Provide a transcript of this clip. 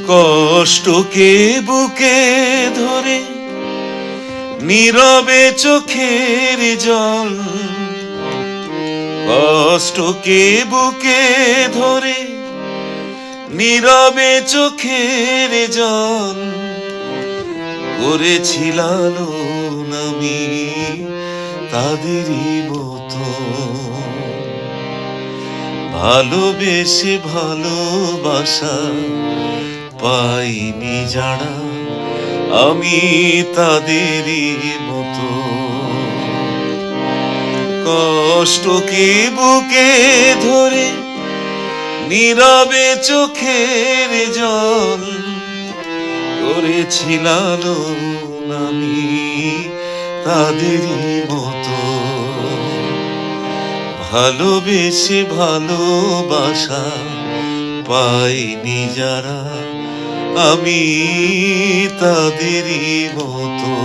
কষ্টকে বুকে ধরে নীরবে চোখের জল, কষ্টকে বুকে ধরে নীরবে চোখের জল করেছিলাম আমি তাদেরই মতো। ভালোবেসে ভালোবাসা পাইনি যারা আমি তাদেরই মতো। কষ্টকে বুকে ধরে নীরবে চোখের জল করেছিলাম আমি তাদেরই মতো। ভালোবেসে ভালোবাসা পাইনি যারা আমি তাদেরই মতো।